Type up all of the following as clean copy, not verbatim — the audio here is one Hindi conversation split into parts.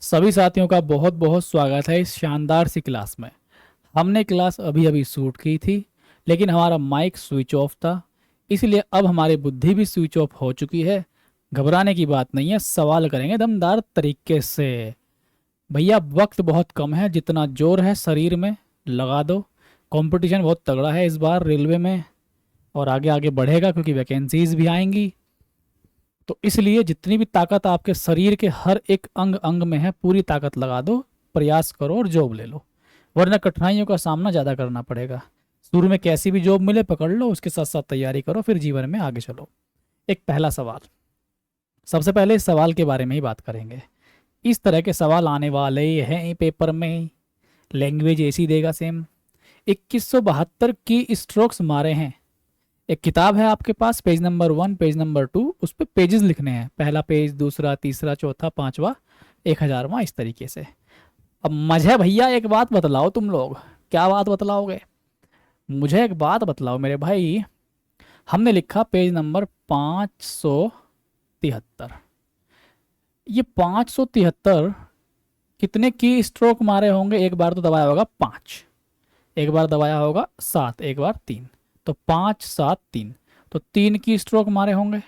सभी साथियों का बहुत बहुत स्वागत है इस शानदार सी क्लास में। हमने क्लास अभी अभी शूट की थी, लेकिन हमारा माइक स्विच ऑफ था, इसलिए अब हमारी बुद्धि भी स्विच ऑफ हो चुकी है। घबराने की बात नहीं है, सवाल करेंगे दमदार तरीके से। भैया वक्त बहुत कम है, जितना जोर है शरीर में लगा दो। कंपटीशन बहुत तगड़ा है इस बार रेलवे में, और आगे आगे बढ़ेगा क्योंकि वैकेंसीज भी आएंगी। तो इसलिए जितनी भी ताकत आपके शरीर के हर एक अंग अंग में है, पूरी ताकत लगा दो, प्रयास करो और जॉब ले लो, वरना कठिनाइयों का सामना ज़्यादा करना पड़ेगा। शुरू में कैसी भी जॉब मिले पकड़ लो, उसके साथ साथ तैयारी करो, फिर जीवन में आगे चलो। एक पहला सवाल, सबसे पहले इस सवाल के बारे में ही बात करेंगे। इस तरह के सवाल आने वाले हैं पेपर में, लैंग्वेज ऐसी देगा सेम। 2172 की स्ट्रोक्स मारे हैं। एक किताब है आपके पास, पेज नंबर 1 पेज नंबर 2, उस पर पेजेस लिखने हैं, पहला पेज, दूसरा, तीसरा, चौथा, पांचवा, 1000वां, इस तरीके से। अब मुझे भैया एक बात बतलाओ तुम लोग। क्या बात बतलाओगे? मुझे एक बात बतलाओ मेरे भाई। हमने लिखा पेज नंबर 573। ये 573 कितने की स्ट्रोक मारे होंगे? एक बार तो दबाया होगा 5, एक बार दबाया होगा 7, एक बार 3, तो 5 7 3, तो 3 की स्ट्रोक मारे होंगे।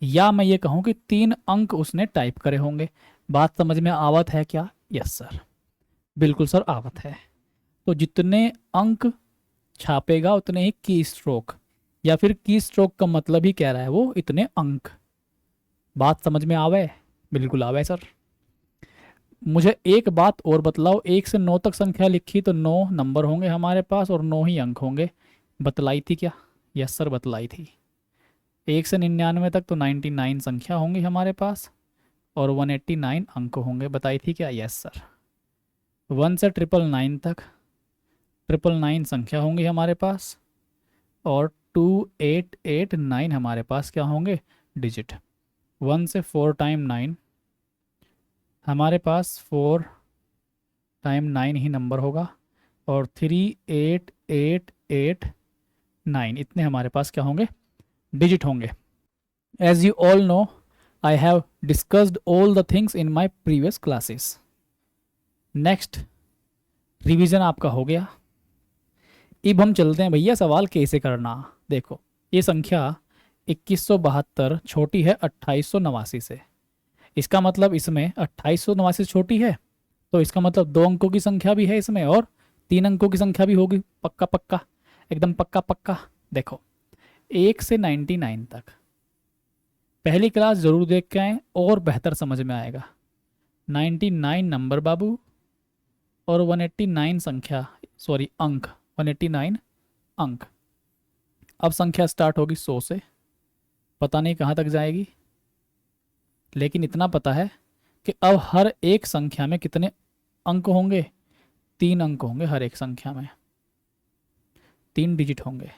या मैं ये कहूँ कि 3 अंक उसने टाइप करे होंगे। बात समझ में आवत है क्या? यस सर, बिल्कुल सर आवत है। तो जितने अंक छापेगा उतने ही की स्ट्रोक, या फिर की स्ट्रोक का मतलब ही कह रहा है वो इतने अंक। बात समझ में आवे? बिल्कुल आवे सर। मुझे एक बात और बतलाओ, 1 से 9 तक संख्या लिखी तो 9 नंबर होंगे हमारे पास और 9 ही अंक होंगे। बतलाई थी क्या? यस सर बतलाई थी। 1 से 99 तक तो 99 संख्या होंगी हमारे पास और 189 अंक होंगे। बताई थी क्या? Yes sir. 1 से 999 तक 999 संख्या होंगी हमारे पास, और 2889 हमारे पास क्या होंगे? डिजिट। 1 से 4 टाइम 9, हमारे पास 4 टाइम 9 ही नंबर होगा, और 3889 इतने हमारे पास क्या होंगे? डिजिट होंगे। As you all know, I have discussed all the things in my previous classes. Next, revision आपका हो गया। अब हम चलते हैं भैया सवाल कैसे करना। देखो, ये संख्या 2172 छोटी है 2889 से। इसका मतलब इसमें 2889 छोटी है, तो इसका मतलब 2 अंकों की संख्या भी है इसमें और 3 अंकों की संख्या भी होगी। पक्का पक्का, एकदम पक्का पक्का। देखो, 1 से 99 तक पहली क्लास जरूर देख के आए और बेहतर समझ में आएगा। 99 नंबर बाबू, और 189 संख्या, सॉरी अंक, 189 अंक। अब संख्या स्टार्ट होगी 100 से, पता नहीं कहाँ तक जाएगी, लेकिन इतना पता है कि अब हर एक संख्या में कितने अंक होंगे? 3 अंक होंगे हर एक संख्या में, 3 डिजिट होंगे।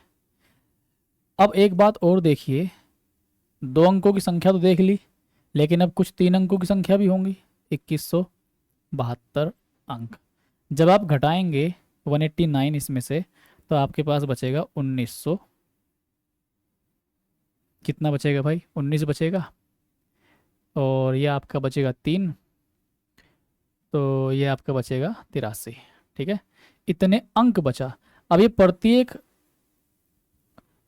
अब एक बात और देखिए, 2 अंकों की संख्या तो देख ली, लेकिन अब कुछ 3 अंकों की संख्या भी होंगी। 2172 अंक जब आप घटाएंगे 189 इसमें से, तो आपके पास बचेगा 1900। कितना बचेगा भाई? 19 बचेगा, और ये आपका बचेगा 3, तो ये आपका बचेगा 83। ठीक है, इतने अंक बचा। अब ये प्रत्येक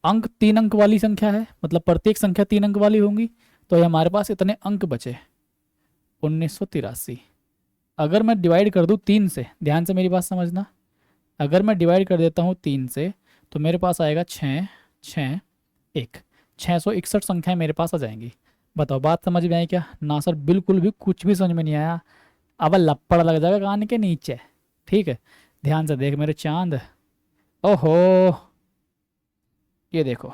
अंक 3 अंक वाली संख्या है, मतलब प्रत्येक संख्या 3 अंक वाली होंगी, तो ये हमारे पास इतने अंक बचे 1983। अगर मैं डिवाइड कर दूँ 3 से, ध्यान से मेरी बात समझना, अगर मैं डिवाइड कर देता हूँ 3 से, तो मेरे पास आएगा 6 6 1, 661 संख्याएं मेरे पास आ जाएंगी। बताओ बात समझ में आई क्या? ना सर, बिल्कुल भी कुछ भी समझ में नहीं आया। अब लपड़ लग जाएगा कान के नीचे। ठीक है, ध्यान से देख मेरे चांद। ओहो, ये देखो,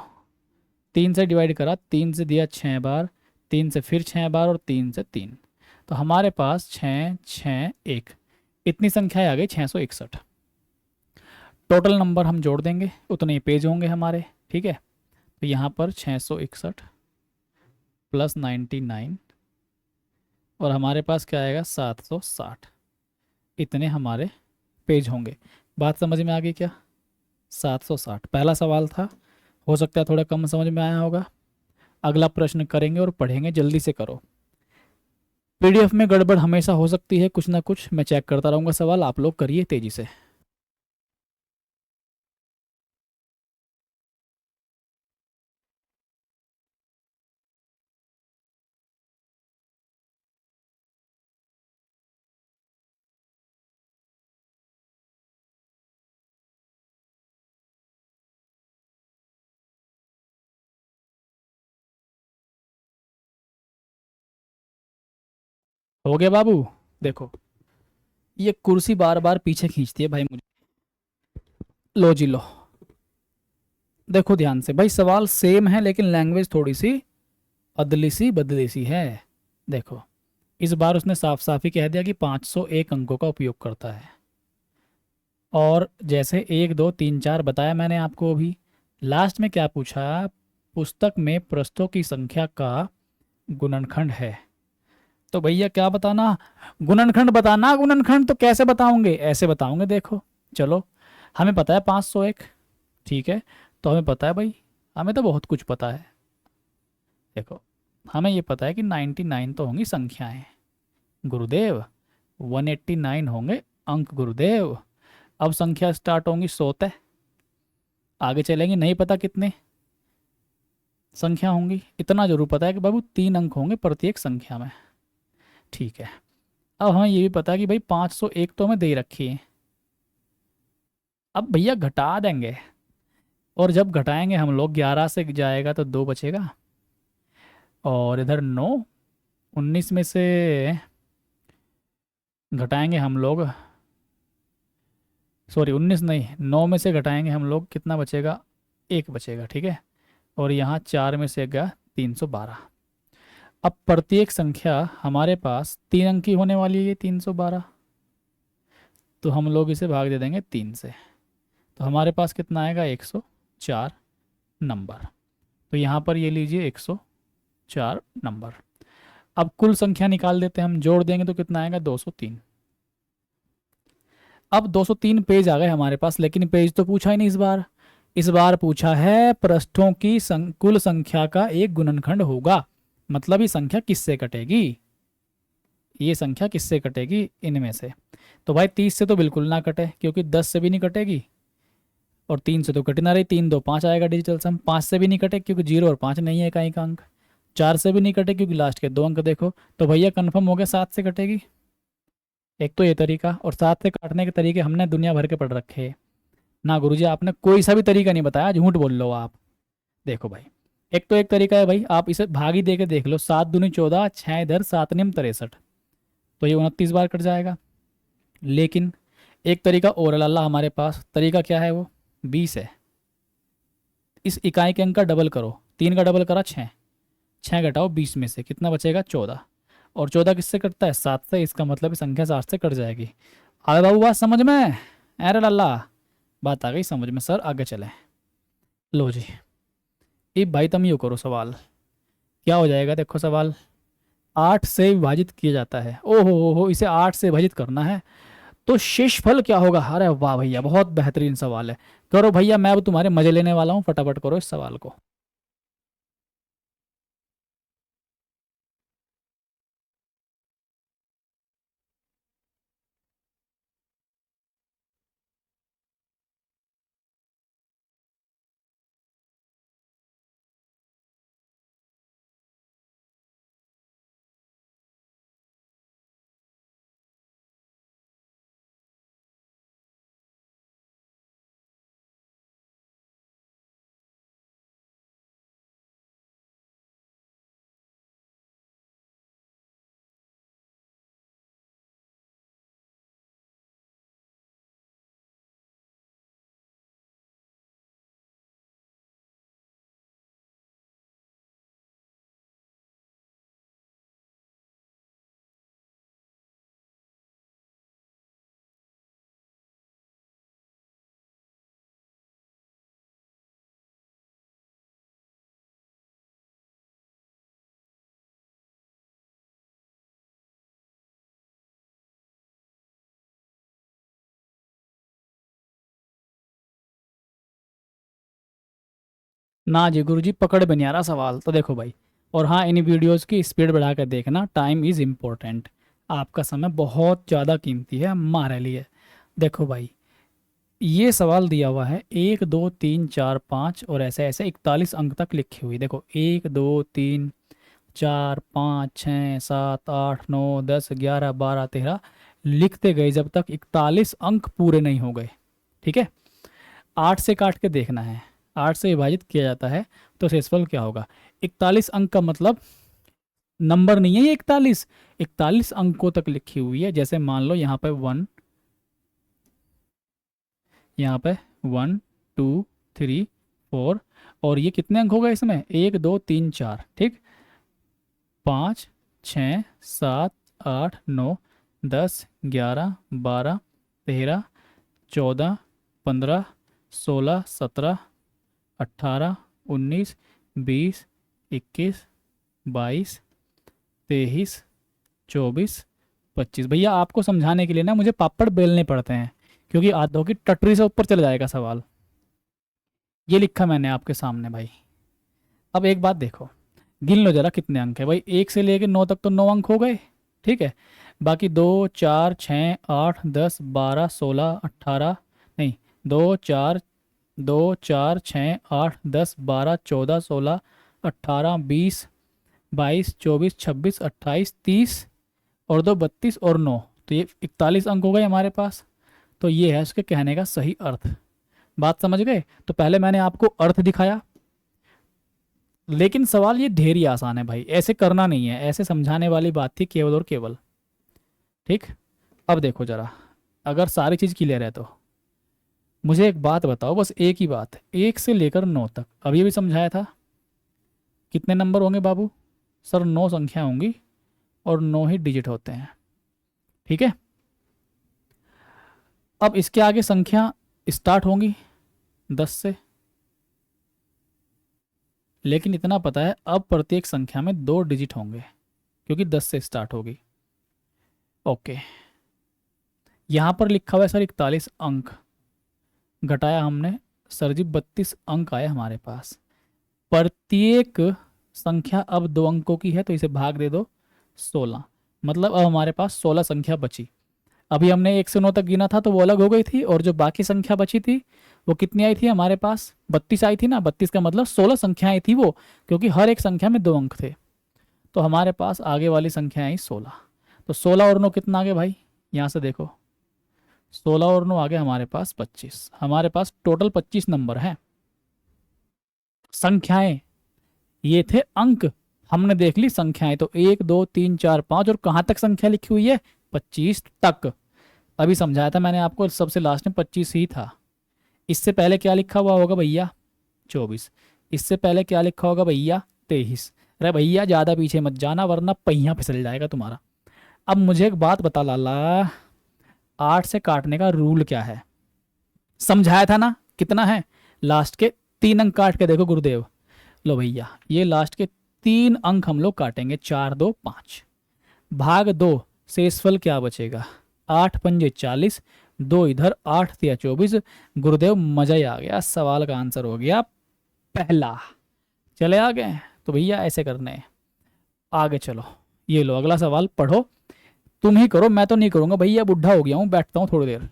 3 से डिवाइड करा, 3 से दिया 6 बार, 3 से फिर 6 बार, और 3 से 3, तो हमारे पास 6 6 1 इतनी संख्याएं आ गई 661। टोटल नंबर हम जोड़ देंगे, उतने ही पेज होंगे हमारे। ठीक है, तो यहाँ पर 661 प्लस 99, और हमारे पास क्या आएगा? 760। इतने हमारे पेज होंगे। बात समझ में आ गई क्या? 760 पहला सवाल था, हो सकता है थोड़ा कम समझ में आया होगा। अगला प्रश्न करेंगे और पढ़ेंगे, जल्दी से करो। पीडीएफ में गड़बड़ हमेशा हो सकती है, कुछ ना कुछ मैं चेक करता रहूँगा। सवाल आप लोग करिए तेजी से। हो गया बाबू? देखो, ये कुर्सी बार बार पीछे खींचती है भाई मुझे। लो जी लो। देखो ध्यान से भाई, सवाल सेम है लेकिन लैंग्वेज थोड़ी सी अदली सी बदली सी है। देखो, इस बार उसने साफ साफ ही कह दिया कि 501 अंकों का उपयोग करता है। और जैसे 1 2 3 4 बताया मैंने आपको अभी, लास्ट में क्या पूछा? पुस्तक में पृष्ठों की संख्या का गुणनखंड है। तो भैया क्या बताना? गुणनखंड बताना। गुणनखंड तो कैसे बताओगे? ऐसे बताओगे। देखो, चलो, हमें पता है 501, ठीक है। तो हमें पता है भाई, हमें तो बहुत कुछ पता है। देखो, हमें ये पता है कि 99 तो होंगी संख्याएं गुरुदेव, 189 होंगे अंक गुरुदेव। अब संख्या स्टार्ट होंगी 100 तय, आगे चलेंगे नहीं पता कितने संख्या होंगी। इतना जरूर पता है कि बाबू 3 अंक होंगे प्रत्येक संख्या में, ठीक है। अब हमें ये भी पता है कि भाई 501 तो हमें दे रखी है। अब भैया घटा देंगे, और जब घटाएंगे हम लोग 11 से जाएगा तो 2 बचेगा, और इधर 9, 19 में से घटाएंगे हम लोग, सॉरी 19 नहीं, 9 में से घटाएंगे हम लोग, कितना बचेगा? 1 बचेगा, ठीक है। और यहाँ 4 में से गया 312। अब प्रत्येक संख्या हमारे पास 3 अंकी होने वाली है, 312। तो हम लोग इसे भाग दे देंगे 3 से, तो हमारे पास कितना आएगा? 104 नंबर। तो यहाँ पर ये लीजिए 104 नंबर। अब कुल संख्या निकाल देते हैं हम, जोड़ देंगे तो कितना आएगा? 203। अब 203 पेज आ गए हमारे पास, लेकिन पेज तो पूछा ही नहीं इस बार। इस बार पूछा है पृष्ठों की कुल संख्या का एक गुणनखंड होगा। मतलब ये संख्या किससे कटेगी? ये संख्या किससे कटेगी इनमें से? तो भाई 30 से तो बिल्कुल ना कटे, क्योंकि 10 से भी नहीं कटेगी, और 3 से तो कट ना रही। 3 2 5 आएगा डिजिटल सम। 5 से भी नहीं कटे क्योंकि 0 और 5 नहीं है इकाई का अंक। 4 से भी नहीं कटे क्योंकि लास्ट के 2 अंक देखो। तो भैया कंफर्म हो गया 7 से कटेगी। एक तो ये तरीका, और 7 से काटने के तरीके हमने दुनिया भर के पढ़ रखे हैं ना गुरुजी। आपने कोई सा भी तरीका नहीं बताया, झूठ बोल लो आप। देखो भाई, एक तो एक तरीका है भाई, आप इसे भागी दे के देख लो। 7 दूनी 14, 6 इधर, 7 निम 63, तो ये 29 बार कट जाएगा। लेकिन एक तरीका और है अल्लाह हमारे पास। तरीका क्या है वो? 20 है। इस इकाई के अंक का डबल करो। 3 का डबल करा 6, 6 घटाओ 20 में से, कितना बचेगा? 14। और 14 किससे कटता है? 7 से। इसका मतलब संख्या 7 से कट जाएगी। अरे बाबू बात समझ में? अरे लल्ला, बात आ गई समझ में सर, आगे चलें। लो जी, ये भाई तुम यूँ करो, सवाल क्या हो जाएगा? देखो सवाल, 8 से विभाजित किया जाता है। ओहो हो, इसे 8 से विभाजित करना है, तो शेषफल क्या होगा? अरे वाह भैया, बहुत बेहतरीन सवाल है। करो भैया, मैं अब तुम्हारे मजे लेने वाला हूँ, फटाफट करो इस सवाल को। ना जी गुरुजी, पकड़ में नहीं आ रहा सवाल। तो देखो भाई, और हाँ, इन वीडियोस की स्पीड बढ़ा कर देखना, टाइम इज़ इम्पोर्टेंट। आपका समय बहुत ज़्यादा कीमती है हमारे लिए। देखो भाई, ये सवाल दिया हुआ है 1 2 3 4 5 और ऐसे ऐसे 41 अंक तक लिखे हुए। देखो 1 2 3 4 5 6 7 8 9 10 11 12 13 लिखते गए जब तक 41 अंक पूरे नहीं हो गए। ठीक है, 8 से काट के देखना है, 8 से विभाजित किया जाता है तो शेषफल क्या होगा। 41 अंक का मतलब नंबर नहीं है ये 41, 41 अंकों तक लिखी हुई है। जैसे मान लो यहाँ पे 1, यहाँ पे 1 2 3 4, और ये कितने अंक हो गए इसमें, 1 2 3 4, ठीक। 5 6 7 8 9 10 11 12 13 14 15 16 17 18 19 20 21 22 23 24 25। भैया आपको समझाने के लिए ना मुझे पापड़ बेलने पड़ते हैं, क्योंकि आधों की टटरी से ऊपर चले जाएगा सवाल। ये लिखा मैंने आपके सामने भाई। अब एक बात देखो, गिन लो जरा कितने अंक है भाई, 1 से लेके 9 तक तो 9 अंक हो गए। ठीक है, बाकी 2 4 6 8 10 12 16 18, नहीं, 2 4 2 4 6 8 10 12 14 16 18 20 22 23 24 25 30 और 2 32 और 9, तो ये 41 अंक हो गए हमारे पास। तो ये है उसके कहने का सही अर्थ। बात समझ गए। तो पहले मैंने आपको अर्थ दिखाया, लेकिन सवाल ये ढेर ही आसान है भाई, ऐसे करना नहीं है, ऐसे समझाने वाली बात थी केवल और केवल। ठीक। अब देखो जरा, अगर सारी चीज़ क्लियर है तो मुझे एक बात बताओ, बस एक ही बात, 1 से लेकर 9 तक अभी भी समझाया था, कितने नंबर होंगे बाबू। सर 9 संख्या होंगी और 9 ही डिजिट होते हैं। ठीक है, अब इसके आगे संख्या स्टार्ट होंगी 10 से, लेकिन इतना पता है अब प्रत्येक संख्या में 2 डिजिट होंगे, क्योंकि 10 से स्टार्ट होगी। ओके, यहाँ पर लिखा हुआ है सर 41 अंक, घटाया हमने सर जी 32 अंक आए हमारे पास। प्रत्येक संख्या अब 2 अंकों की है तो इसे भाग दे दो 16, मतलब अब हमारे पास 16 संख्या बची। अभी हमने 1 से 9 तक गिना था तो वो अलग हो गई थी, और जो बाकी संख्या बची थी वो कितनी आई थी हमारे पास, 32 आई थी ना। 32 का मतलब 16 संख्याएं थी वो, क्योंकि हर एक संख्या में 2 अंक थे। तो हमारे पास आगे वाली संख्या आई 16। तो 16 और 9 कितना आ गया भाई, यहाँ से देखो, 16 और 9 आ गए हमारे पास 25। हमारे पास टोटल 25 नंबर हैं। संख्याएं ये थे, अंक हमने देख ली, संख्याएं तो 1 2 3 4 5, और कहाँ तक संख्या लिखी हुई है, 25 तक। अभी समझाया था मैंने आपको, सबसे लास्ट में 25 ही था। इससे पहले क्या लिखा हुआ होगा भैया, 24। इससे पहले क्या लिखा होगा भैया, 23। अरे भैया ज़्यादा पीछे मत जाना वरना पहिया फिसल जाएगा तुम्हारा। अब मुझे एक बात बता लाला, 8 से काटने का रूल क्या है, समझाया था ना कितना है, लास्ट के 3 अंक काट के देखो गुरुदेव। लो भैया, ये लास्ट के 3 अंक हम लोग काटेंगे, 4 2 5, भाग 2, शेषफल क्या बचेगा, 8 पंजे 40, 2 इधर, 8 तिया 24। गुरुदेव मजा ही आ गया, सवाल का आंसर हो गया पहला। चले आ गए, तो भैया ऐसे करने हैं। आगे चलो, ये लो अगला सवाल पढ़ो, तुम ही करो, मैं तो नहीं करूंगा भैया, बुढ़ा हो गया हूँ, बैठता हूँ थोड़ी देर।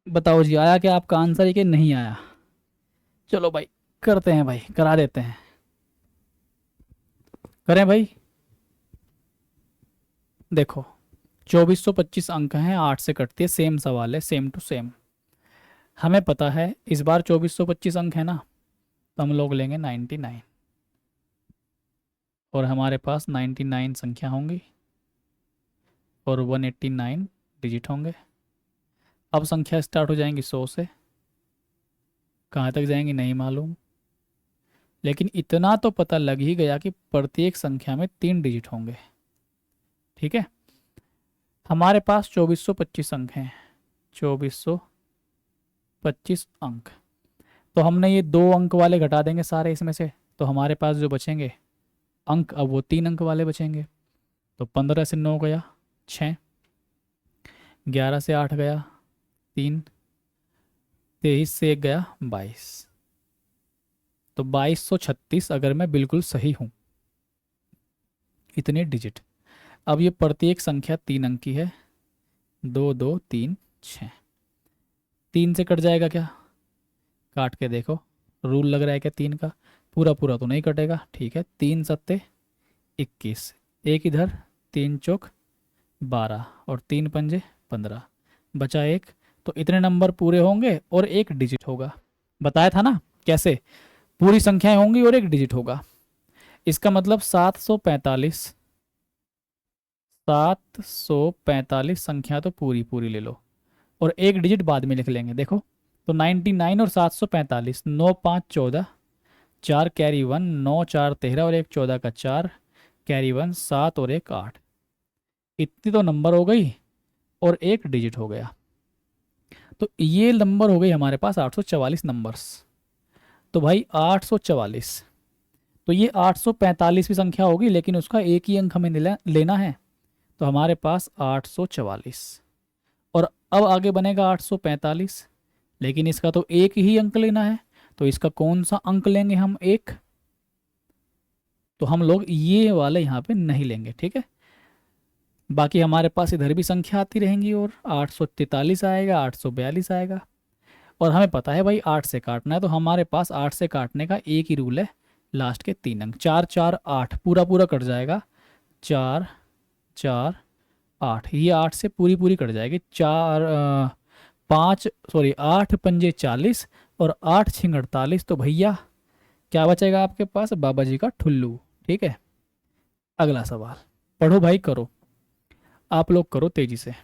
बताओ जी, आया क्या आपका आंसर, ये कि नहीं आया। चलो भाई, करते हैं भाई, करा देते हैं, करें भाई। देखो 2425 अंक हैं, 8 से कटती है, सेम सवाल है, सेम टू सेम। हमें पता है इस बार 2425 अंक है ना, तो हम लोग लेंगे 99, और हमारे पास 99 संख्या होंगी और 189 डिजिट होंगे। अब संख्या स्टार्ट हो जाएंगी 100 से, कहाँ तक जाएंगी नहीं मालूम, लेकिन इतना तो पता लग ही गया कि प्रत्येक संख्या में 3 डिजिट होंगे। ठीक है, हमारे पास 2425 अंक हैं, 2425 अंक। तो हमने ये 2 अंक वाले घटा देंगे सारे इसमें से, तो हमारे पास जो बचेंगे अंक, अब वो 3 अंक वाले बचेंगे। तो 15 से 9 गया 6, 11 से 8 गया 3, 23 से 1 गया 22। तो 2236 अगर मैं बिल्कुल सही हूँ, इतने डिजिट। अब ये प्रत्येक संख्या 3 अंक की है, 2 2 3 6। 3 से कट जाएगा क्या? काट के देखो, रूल लग रहा है क्या 3 का? पूरा पूरा तो नहीं कटेगा, ठीक है। 3 सत्ते 21, एक इधर, 3 चौक 12 और 3 पंजे 15, बचा एक। तो इतने नंबर पूरे होंगे और एक डिजिट होगा। बताया था ना कैसे, पूरी संख्याएं होंगी और एक डिजिट होगा। इसका मतलब 745, 745 संख्या तो पूरी पूरी ले लो और एक डिजिट बाद में लिख लेंगे। देखो तो 99 और 745, 9 5 14, 4 कैरी 1, 9 4 13 और एक 14 का 4 कैरी 1, 7 और एक 8। इतनी तो नंबर हो गई और एक डिजिट हो गया। तो ये नंबर हो गई हमारे पास 844 नंबर्स। तो भाई 844, तो ये 845 भी संख्या होगी लेकिन उसका एक ही अंक हमें लेना है। तो हमारे पास 844 और अब आगे बनेगा 845, लेकिन इसका तो एक ही अंक लेना है। तो इसका कौन सा अंक लेंगे हम? एक। तो हम लोग ये वाले यहाँ पे नहीं लेंगे, ठीक है। बाकी हमारे पास इधर भी संख्या आती रहेंगी और 843 आएगा, 842 आएगा। और हमें पता है भाई 8 से काटना है, तो हमारे पास 8 से काटने का एक ही रूल है, लास्ट के 3 अंक। 4 4 8 पूरा पूरा कट जाएगा, 4 4 8, ये 8 से पूरी पूरी कट जाएगी। 8 पंजे 40 और 8 छिंग 48। तो भैया क्या बचेगा आपके पास? बाबा जी का ठुल्लू, ठीक है। अगला सवाल पढ़ो भाई, करो आप लोग, करो तेजी से।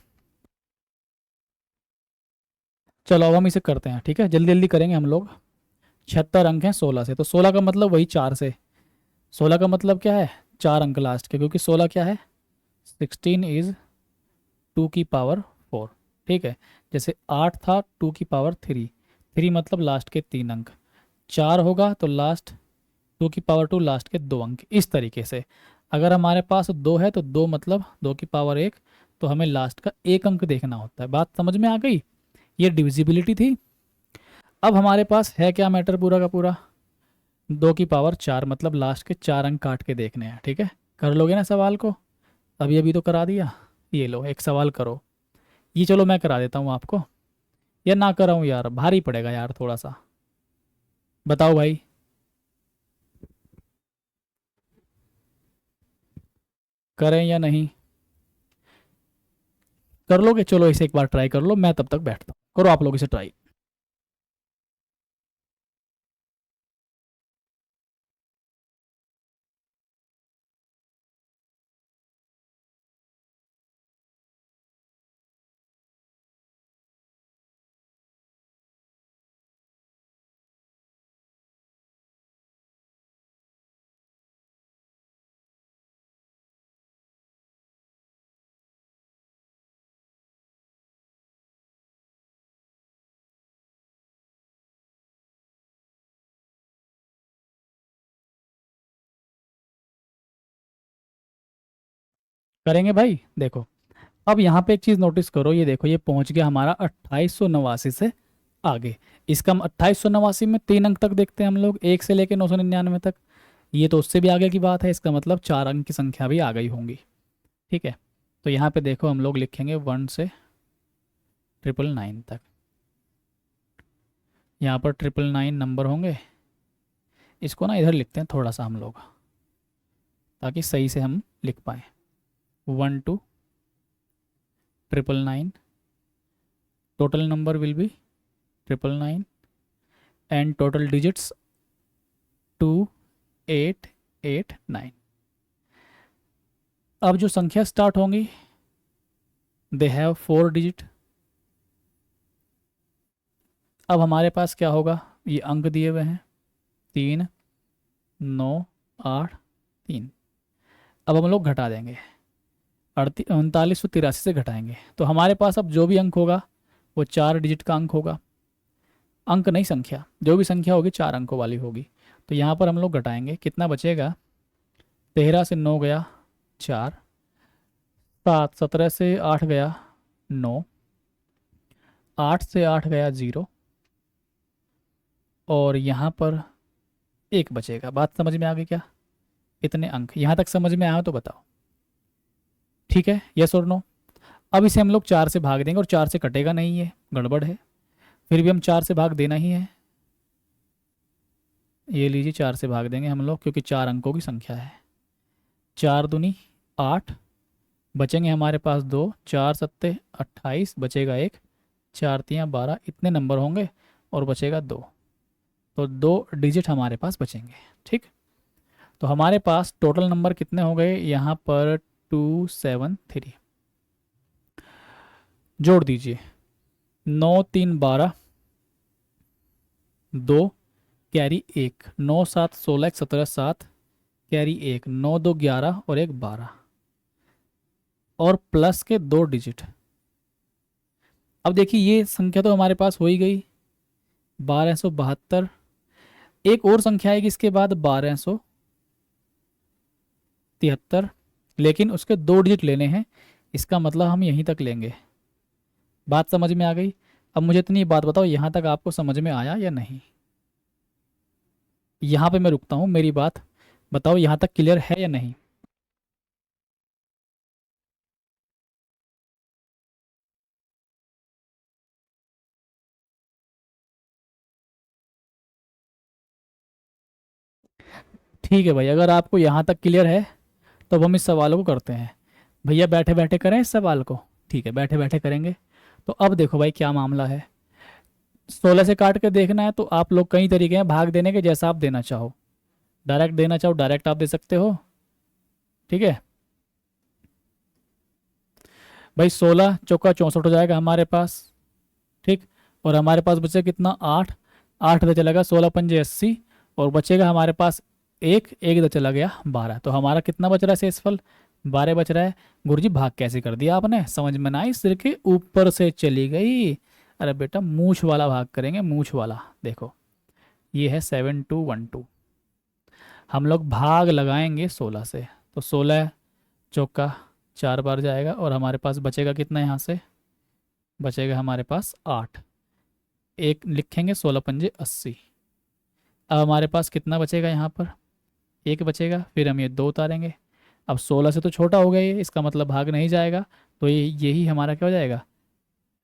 चलो अब हम इसे करते हैं, ठीक है, जल्दी जल्दी करेंगे हम लोग। 76 अंक हैं 16 से, तो 16 का मतलब वही 4 से। 16 का मतलब क्या है? 4 अंक लास्ट के, क्योंकि 16 क्या है? 16 इज 2 की पावर 4, ठीक है। जैसे 8 था 2 की पावर 3, 3 मतलब लास्ट के 3 अंक। 4 होगा तो लास्ट 2 की पावर 2, लास्ट के 2 अंक। इस तरीके से अगर हमारे पास 2 है तो 2 मतलब 2 की पावर 1, तो हमें लास्ट का एक अंक देखना होता है। बात समझ में आ गई? ये डिविजिबिलिटी थी। अब हमारे पास है क्या मैटर पूरा का पूरा? 2 की पावर 4 मतलब लास्ट के 4 अंक काट के देखने हैं, ठीक है। कर लोगे ना सवाल को? अभी अभी तो करा दिया। ये लो एक सवाल करो, ये चलो मैं करा देता हूँ आपको, या ना कराऊँ यार, भारी पड़ेगा यार थोड़ा सा। बताओ भाई, करें या नहीं? कर लोगे? चलो इसे एक बार ट्राई कर लो, मैं तब तक बैठता हूँ, करो आप लोग इसे ट्राई। करेंगे भाई, देखो। अब यहाँ पे एक चीज़ नोटिस करो, ये देखो ये पहुँच गया हमारा 2889 से आगे। इसका 2889 में 3 अंक तक देखते हैं हम लोग, 1 से लेकर 999 तक। ये तो उससे भी आगे की बात है, इसका मतलब 4 अंक की संख्या भी आ गई होंगी, ठीक है। तो यहाँ पे देखो हम लोग लिखेंगे 1 से 999 तक। यहाँ पर 999 नंबर होंगे। इसको ना इधर लिखते हैं थोड़ा सा हम लोग, ताकि सही से हम लिख पाए। 1 2 999, total number will be 999 and total digits 2889। अब जो संख्या स्टार्ट होंगी दे हैव 4 डिजिट। अब हमारे पास क्या होगा? ये अंक दिए हुए हैं 3 9 8 3। अब हम लोग घटा देंगे, 3983 से घटाएंगे तो हमारे पास अब जो भी अंक होगा वो 4 डिजिट का अंक होगा। अंक नहीं, संख्या, जो भी संख्या होगी 4 अंकों वाली होगी। तो यहाँ पर हम लोग घटाएंगे, कितना बचेगा? 13 से 9 गया 4, 7, 17 से 8 गया 9, 8 से 8 गया 0, और यहाँ पर 1 बचेगा। बात समझ में आ गई क्या? इतने अंक यहाँ तक समझ में आया हो तो बताओ। ठीक है, यस और नो? अब इसे हम लोग 4 से भाग देंगे और 4 से कटेगा नहीं, ये गड़बड़ है, फिर भी हम 4 से भाग देना ही है। ये लीजिए, 4 से भाग देंगे हम लोग क्योंकि 4 अंकों की संख्या है। 4 दूनी 8, बचेंगे हमारे पास 2, 4 सत्ते 28, बचेगा 1, 4 तियाँ 12, इतने नंबर होंगे और बचेगा 2। तो 2 डिजिट हमारे पास बचेंगे। ठीक, तो हमारे पास टोटल नंबर कितने हो गए यहाँ पर? 273। जोड़ दीजिए, 9 3 12, 2 कैरी 1, 9 7 16 17 7 कैरी 1, 9 2 11 और 1 12, और प्लस के 2 डिजिट। अब देखिए ये संख्या तो हमारे पास हो ही गई 1272। एक और संख्या आएगी इसके बाद 1273, लेकिन उसके 2 डिजिट लेने हैं, इसका मतलब हम यहीं तक लेंगे। बात समझ में आ गई? अब मुझे इतनी बात बताओ, यहाँ तक आपको समझ में आया या नहीं? यहाँ पे मैं रुकता हूँ, मेरी बात बताओ यहाँ तक क्लियर है या नहीं? ठीक है भाई, अगर आपको यहाँ तक क्लियर है तो अब हम इस सवाल को करते हैं। भैया बैठे बैठे करें इस सवाल को? ठीक है, बैठे बैठे करेंगे। तो अब देखो भाई क्या मामला है। 16 से काट के देखना है तो आप लोग, कई तरीके हैं भाग देने के, जैसा आप देना चाहो। डायरेक्ट देना चाहो डायरेक्ट आप दे सकते हो। ठीक है भाई, 16 चौका 64 हो जाएगा हमारे पास। ठीक, और हमारे पास बचे कितना? 8। 8 इधर चला गया, 16 पंजे 80, और बचेगा हमारे पास एक, एक इधर चला गया 12। तो हमारा कितना बच रहा है शेषफल? 12 बच रहा है। गुरुजी भाग कैसे कर दिया आपने? समझ में ना आई, सिर के ऊपर से चली गई। अरे बेटा मूछ वाला भाग करेंगे, मूछ वाला। देखो ये है 7212। हम लोग भाग लगाएंगे 16 से, तो 16 चौका 4 बार जाएगा और हमारे पास बचेगा कितना? यहाँ से बचेगा हमारे पास 8। एक लिखेंगे, 16 पंजे 80। अब हमारे पास कितना बचेगा यहाँ पर? 1 बचेगा, फिर हम ये 2 उतारेंगे। अब 16 से तो छोटा हो गया ये, इसका मतलब भाग नहीं जाएगा, तो ये यही हमारा क्या हो जाएगा?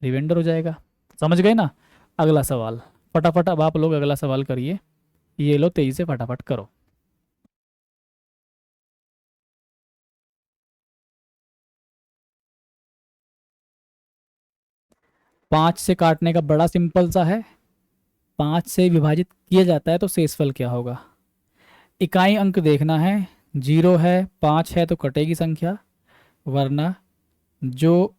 रिमाइंडर हो जाएगा। समझ गए ना? अगला सवाल फटाफट, अब आप लोग अगला सवाल करिए। ये लो तेजी से फटाफट करो। 5 से काटने का बड़ा सिंपल सा है। 5 से विभाजित किया जाता है तो शेषफल क्या होगा? इकाई अंक देखना है। 0 है, 5 है तो कटेगी संख्या, वरना जो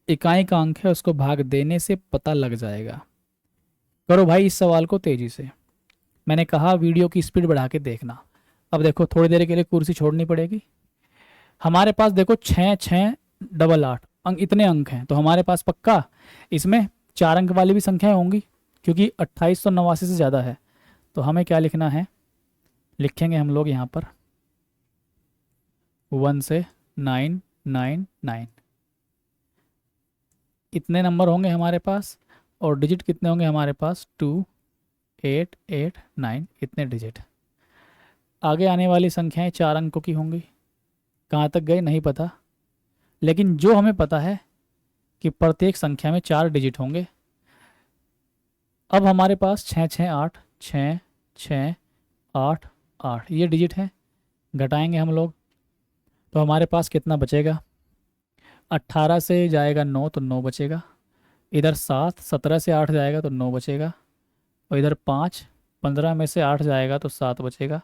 इकाई का अंक है उसको भाग देने से पता लग जाएगा। करो भाई इस सवाल को तेजी से। मैंने कहा वीडियो की स्पीड बढ़ा के देखना। अब देखो थोड़ी देर के लिए कुर्सी छोड़नी पड़ेगी। हमारे पास देखो 6 6 डबल 8 अंक, इतने अंक हैं, तो हमारे पास पक्का इसमें 4 अंक वाली भी संख्याएं होंगी, क्योंकि 2889 से ज़्यादा है। तो हमें क्या लिखना है? लिखेंगे हम लोग यहाँ पर 1 से 999, इतने नंबर होंगे हमारे पास, और डिजिट कितने होंगे हमारे पास? 2889, इतने डिजिट। आगे आने वाली संख्याएं 4 अंकों की होंगी, कहाँ तक गए नहीं पता, लेकिन जो हमें पता है कि प्रत्येक संख्या में 4 डिजिट होंगे। अब हमारे पास 6 6 8, 6 6 8 8 ये डिजिट है, घटाएंगे हम लोग तो हमारे पास कितना बचेगा? 18 से जाएगा 9 तो 9 बचेगा, इधर 7, 17 से 8 जाएगा तो 9 बचेगा, और इधर 5, 15 में से 8 जाएगा तो 7 बचेगा,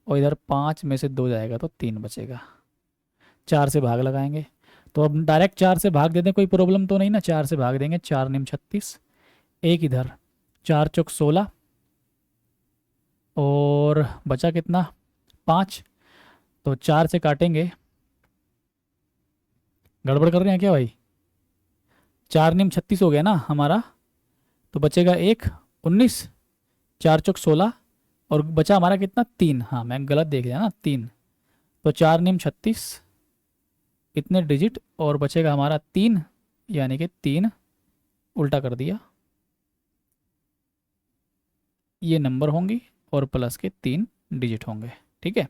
और इधर 5 में से 2 जाएगा तो 3 बचेगा। 4 से भाग लगाएंगे, तो अब डायरेक्ट 4 से भाग देते, कोई प्रॉब्लम तो नहीं ना? 4 से भाग देंगे, 4 निम 36, एक इधर 4 चौक 16, और बचा कितना? 5। तो 4 से काटेंगे गड़बड़ कर रहे हैं क्या भाई? 4 निम 36 हो गया ना हमारा, तो बचेगा एक 19, 4 चौक 16, और बचा हमारा कितना 3। हाँ मैं गलत देख लिया ना, 3। तो 4 निम 36 इतने डिजिट, और बचेगा हमारा 3, यानी कि 3 उल्टा कर दिया, ये नंबर होंगी और प्लस के 3 डिजिट होंगे। ठीक है,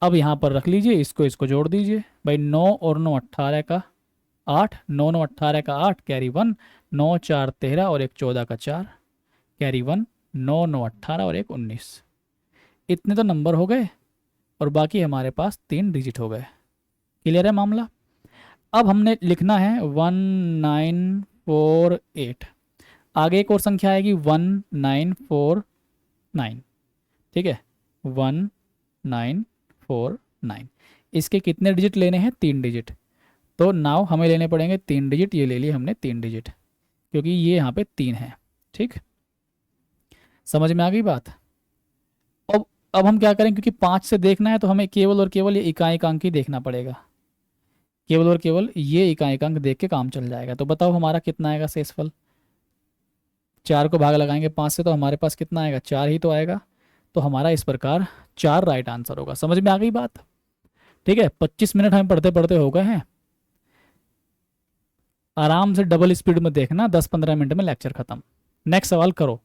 अब यहाँ पर रख लीजिए, इसको इसको जोड़ दीजिए भाई। 9 और 9 18 का 8, 9 9 18 का 8 कैरी 1, 9 4 13 और एक 14 का 4 कैरी 1, 9 9 18 और एक 19। इतने तो नंबर हो गए, और बाकी हमारे पास 3 डिजिट हो गए। क्लियर है मामला? अब हमने लिखना है 1948। आगे एक और संख्या आएगी 1949। ठीक है, 1949। इसके कितने डिजिट लेने हैं? 3 डिजिट। तो नाउ हमें लेने पड़ेंगे 3 डिजिट। ये ले लिए हमने 3 डिजिट, क्योंकि ये यहाँ पे 3 है। ठीक, समझ में आ गई बात? अब अब हम क्या करें, क्योंकि 5 से देखना है तो हमें केवल और केवल ये इकाई-अंक ही देखना पड़ेगा। केवल और केवल ये इकाई-अंक देख के काम चल जाएगा। तो बताओ हमारा कितना आएगा शेषफल? 4 को भाग लगाएंगे 5 से तो हमारे पास कितना आएगा? 4 ही तो आएगा। तो हमारा इस प्रकार 4 राइट आंसर होगा। समझ में आ गई बात? ठीक है, 25 मिनट हमें पढ़ते पढ़ते हो गए हैं। आराम से डबल स्पीड में देखना, 10 15 मिनट में लेक्चर खत्म। नेक्स्ट सवाल करो।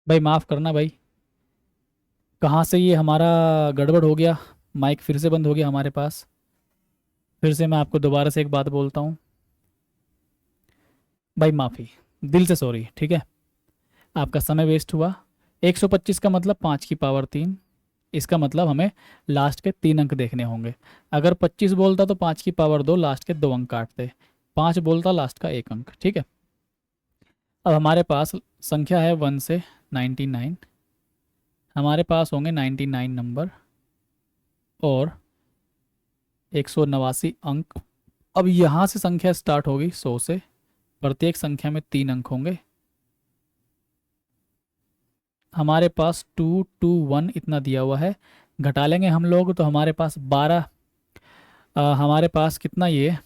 भाई माफ़ करना भाई, कहाँ से ये हमारा गड़बड़ हो गया, माइक फिर से बंद हो गया हमारे पास। फिर से मैं आपको दोबारा से एक बात बोलता हूँ, भाई माफ़ी, दिल से सॉरी, ठीक है। आपका समय वेस्ट हुआ। 125 का मतलब 5 की पावर 3, इसका मतलब हमें लास्ट के 3 अंक देखने होंगे। अगर 25 बोलता तो 5 की पावर 2, लास्ट के 2 अंक काटते। 5 बोलता लास्ट का 1 अंक, ठीक है। अब हमारे पास संख्या है 1 से 99, हमारे पास होंगे 99 नंबर और 189 अंक। अब यहाँ से संख्या स्टार्ट होगी 100 से, प्रत्येक संख्या में 3 अंक होंगे। हमारे पास 2 2 1 इतना दिया हुआ है, घटा लेंगे हम लोग तो हमारे पास 12, हमारे पास कितना ये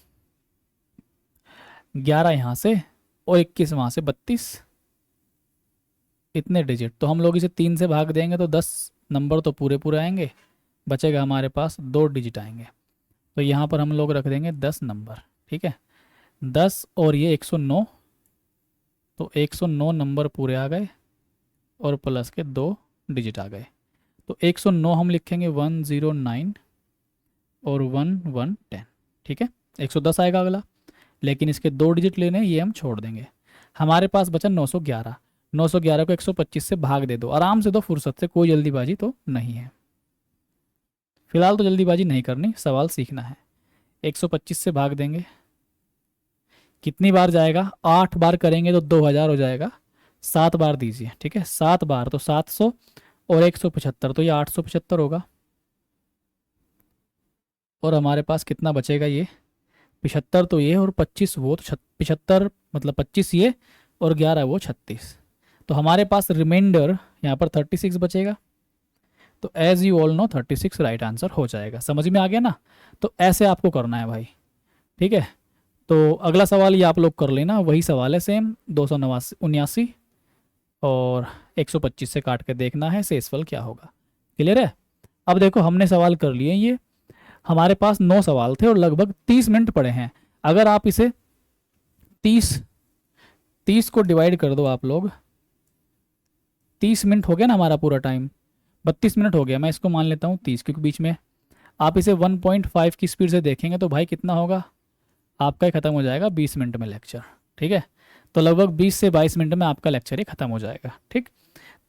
11 यहाँ से और 21 वहाँ से 32, इतने डिजिट। तो हम लोग इसे 3 से भाग देंगे तो 10 नंबर तो पूरे पूरे आएंगे, बचेगा हमारे पास 2 डिजिट आएंगे। तो यहाँ पर हम लोग रख देंगे 10 नंबर, ठीक है। 10 और ये 109, तो 109 नंबर पूरे आ गए और प्लस के 2 डिजिट आ गए। तो 109 हम लिखेंगे 109 और 1110, ठीक है। 110 आएगा अगला, लेकिन इसके 2 डिजिट लेने ये हम छोड़ देंगे। हमारे पास बचा 911। 911 को 125 से भाग दे दो, आराम से दो, फुर्सत से, कोई जल्दीबाजी तो नहीं है। फिलहाल तो जल्दीबाजी नहीं करनी, सवाल सीखना है। 125 से भाग देंगे, कितनी बार जाएगा? 8 बार करेंगे तो 2000 हो जाएगा। 7 बार दीजिए, ठीक है। 7 बार तो 700 और 175 तो ये 875 होगा। और हमारे पास कितना बचेगा? ये 75 तो ये और 25 वो, तो 75 मतलब 25 ये और 11 वो 36। तो हमारे पास रिमाइंडर यहाँ पर 36 बचेगा। तो as you all know 36 right answer हो जाएगा। समझ में आ गया ना? तो ऐसे आपको करना है भाई, ठीक है। तो अगला सवाल ये आप लोग कर लेना, वही सवाल है सेम, 279 और 125 से काट के देखना है शेषफल क्या होगा। क्लियर है? अब देखो हमने सवाल कर लिए ये, हमारे पास 9 सवाल थे और लगभग 30 मिनट पड़े हैं। अगर आप इसे 30 को डिवाइड कर दो आप लोग, 30 मिनट हो गया ना हमारा पूरा टाइम, 32 मिनट हो गया, मैं इसको मान लेता हूँ 30, क्योंकि बीच में आप इसे 1.5 की स्पीड से देखेंगे तो भाई कितना होगा आपका, ही ख़त्म हो जाएगा 20 मिनट में लेक्चर, ठीक है। तो लगभग 20 से 22 मिनट में आपका लेक्चर ही ख़त्म हो जाएगा, ठीक।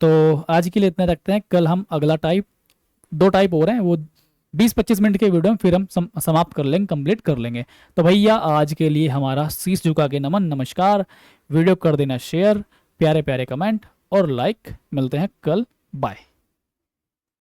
तो आज के लिए इतना रखते हैं, कल हम अगला टाइप, 2 टाइप हो रहे हैं, वो 20-25 मिनट के वीडियो में फिर हम समाप्त कर लेंगे, कंप्लीट कर लेंगे। तो भैया आज के लिए हमारा शीश झुका के नमन, नमस्कार। वीडियो कर देना शेयर, प्यारे प्यारे कमेंट और लाइक। मिलते हैं कल, बाय।